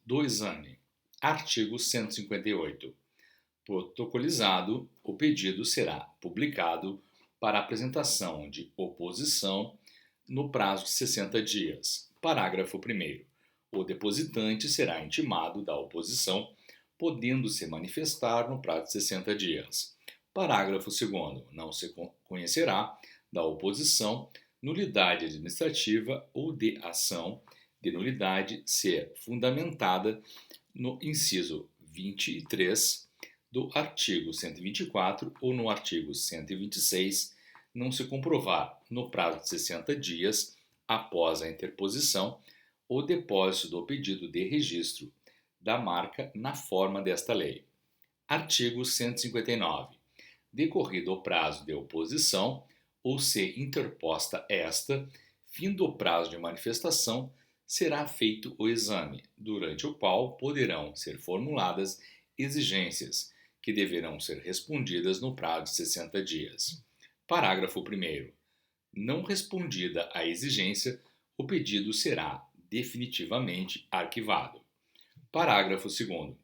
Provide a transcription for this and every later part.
do exame. Artigo 158. Protocolizado, o pedido será publicado para apresentação de oposição no prazo de 60 dias. Parágrafo 1º. O depositante será intimado da oposição, podendo se manifestar no prazo de 60 dias. Parágrafo 2º. Não se conhecerá da oposição nulidade administrativa ou de ação de nulidade ser fundamentada no inciso 23 do artigo 124 ou no artigo 126, não se comprovar, no prazo de 60 dias após a interposição, o depósito do pedido de registro da marca na forma desta lei. Artigo 159. Decorrido o prazo de oposição, ou se interposta esta, findo o prazo de manifestação, será feito o exame, durante o qual poderão ser formuladas exigências, que deverão ser respondidas no prazo de 60 dias. Parágrafo 1º. Não respondida a exigência, o pedido será definitivamente arquivado. Parágrafo 2º.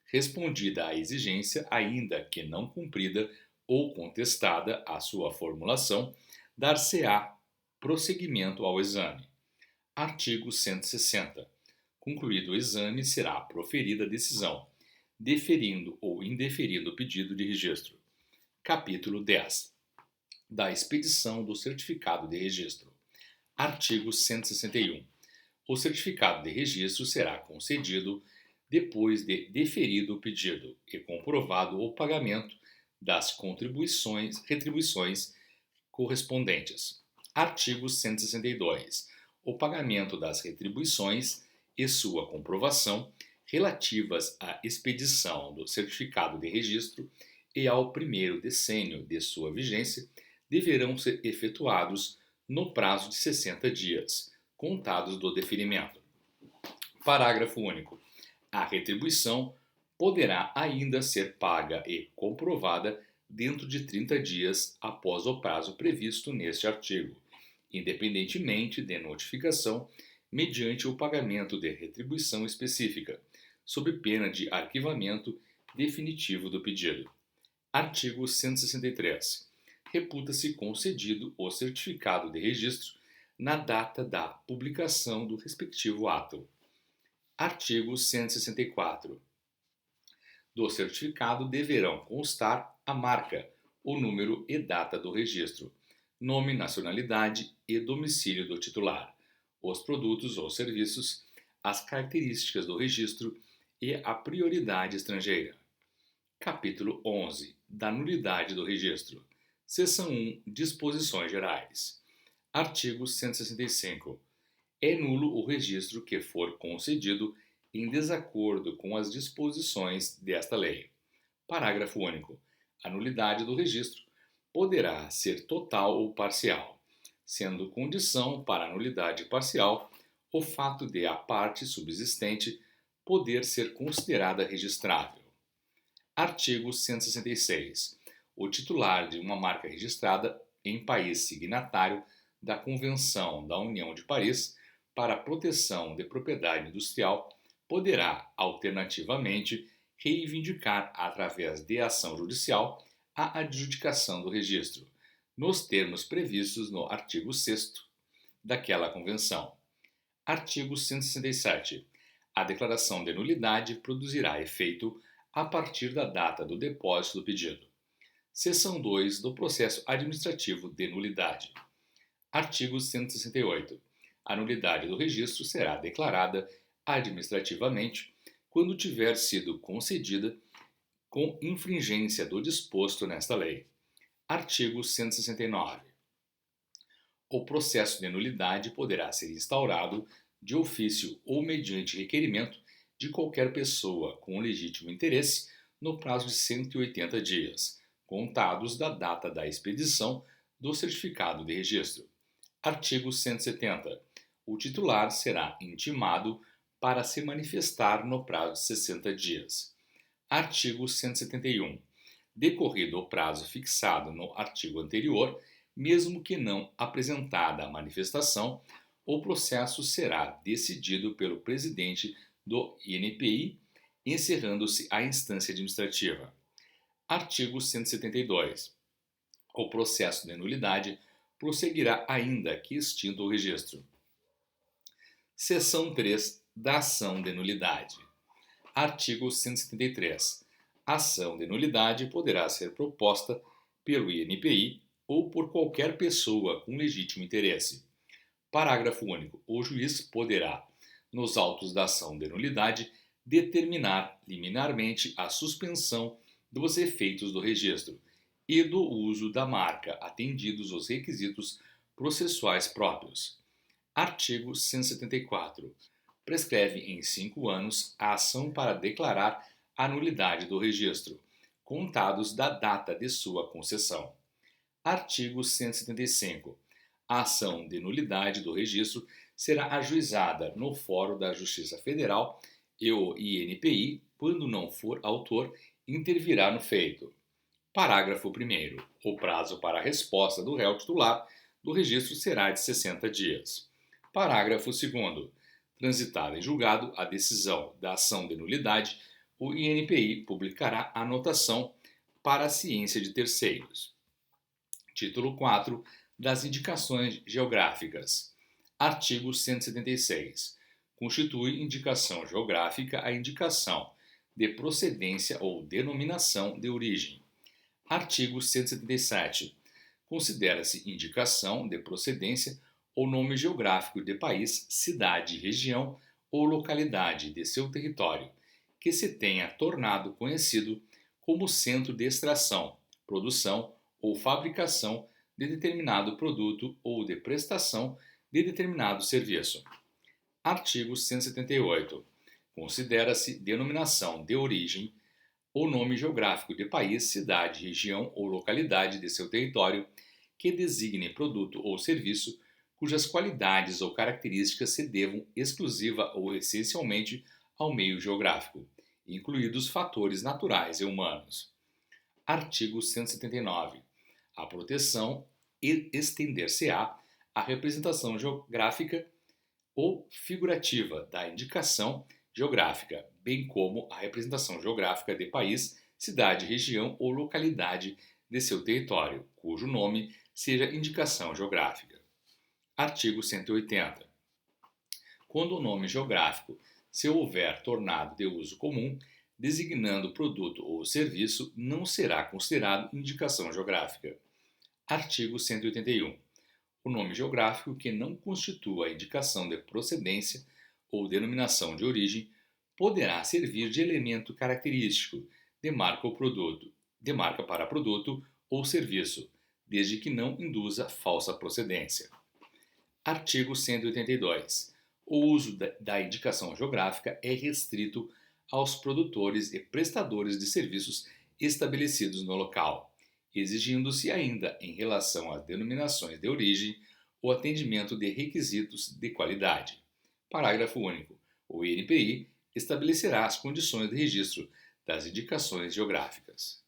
Respondida a exigência, ainda que não cumprida ou contestada a sua formulação, dar-se-á prosseguimento ao exame. Artigo 160. Concluído o exame, será proferida a decisão, deferindo ou indeferindo o pedido de registro. Capítulo 10. Da expedição do certificado de registro. Artigo 161. O certificado de registro será concedido depois de deferido o pedido e comprovado o pagamento das retribuições correspondentes. Artigo 162. O pagamento das retribuições e sua comprovação relativas à expedição do certificado de registro e ao primeiro decênio de sua vigência deverão ser efetuados no prazo de 60 dias, contados do deferimento. Parágrafo único. A retribuição poderá ainda ser paga e comprovada dentro de 30 dias após o prazo previsto neste artigo, independentemente de notificação, mediante o pagamento de retribuição específica, sob pena de arquivamento definitivo do pedido. Artigo 163. Reputa-se concedido o certificado de registro na data da publicação do respectivo ato. Artigo 164. Do certificado deverão constar a marca, o número e data do registro, nome, nacionalidade e domicílio do titular, os produtos ou serviços, as características do registro e a prioridade estrangeira. Capítulo 11. Da nulidade do registro. Seção 1. Disposições gerais. Artigo 165. É nulo o registro que for concedido em desacordo com as disposições desta lei. Parágrafo único. A nulidade do registro poderá ser total ou parcial, sendo condição para a nulidade parcial o fato de a parte subsistente poder ser considerada registrável. Artigo 166. O titular de uma marca registrada em país signatário da Convenção da União de Paris para a proteção de propriedade industrial poderá, alternativamente, reivindicar, através de ação judicial, a adjudicação do registro, nos termos previstos no artigo 6º daquela Convenção. Artigo 167. A declaração de nulidade produzirá efeito a partir da data do depósito do pedido. Seção 2 do Processo Administrativo de Nulidade. Artigo 168. A nulidade do registro será declarada administrativamente quando tiver sido concedida com infringência do disposto nesta lei. Artigo 169. O processo de nulidade poderá ser instaurado de ofício ou mediante requerimento de qualquer pessoa com legítimo interesse no prazo de 180 dias, contados da data da expedição do certificado de registro. Artigo 170. O titular será intimado para se manifestar no prazo de 60 dias. Artigo 171. Decorrido o prazo fixado no artigo anterior, mesmo que não apresentada a manifestação, o processo será decidido pelo presidente do INPI, encerrando-se a instância administrativa. Artigo 172. O processo de nulidade prosseguirá ainda que extinto o registro. Seção 3 da ação de nulidade. Artigo 173. A ação de nulidade poderá ser proposta pelo INPI ou por qualquer pessoa com legítimo interesse. Parágrafo único. O juiz poderá, nos autos da ação de nulidade, determinar liminarmente a suspensão dos efeitos do registro e do uso da marca, atendidos os requisitos processuais próprios. Artigo 174. Prescreve em 5 anos a ação para declarar a nulidade do registro, contados da data de sua concessão. Artigo 175. A ação de nulidade do registro será ajuizada no Fórum da Justiça Federal e o INPI, quando não for autor, intervirá no feito. Parágrafo 1º. O prazo para a resposta do réu titular do registro será de 60 dias. Parágrafo 2º. Transitada em julgado a decisão da ação de nulidade, o INPI publicará a anotação para a ciência de terceiros. Título 4 das indicações geográficas. Artigo 176. Constitui indicação geográfica a indicação de procedência ou denominação de origem. Artigo 177. Considera-se indicação de procedência ou nome geográfico de país, cidade, região ou localidade de seu território, que se tenha tornado conhecido como centro de extração, produção ou fabricação de determinado produto ou de prestação de determinado serviço. Artigo 178. Considera-se denominação de origem ou nome geográfico de país, cidade, região ou localidade de seu território que designe produto ou serviço cujas qualidades ou características se devam exclusiva ou essencialmente ao meio geográfico, incluídos fatores naturais e humanos. Artigo 179. A proteção estender-se-á à representação geográfica ou figurativa da indicação geográfica, bem como à representação geográfica de país, cidade, região ou localidade de seu território, cujo nome seja indicação geográfica. Artigo 180. Quando o nome geográfico se houver tornado de uso comum, designando produto ou serviço, não será considerado indicação geográfica. Artigo 181. O nome geográfico que não constitua indicação de procedência ou denominação de origem poderá servir de elemento característico de marca para produto ou serviço, desde que não induza falsa procedência. Artigo 182. O uso da indicação geográfica é restrito aos produtores e prestadores de serviços estabelecidos no local, exigindo-se ainda, em relação às denominações de origem, o atendimento de requisitos de qualidade. Parágrafo único. O INPI estabelecerá as condições de registro das indicações geográficas.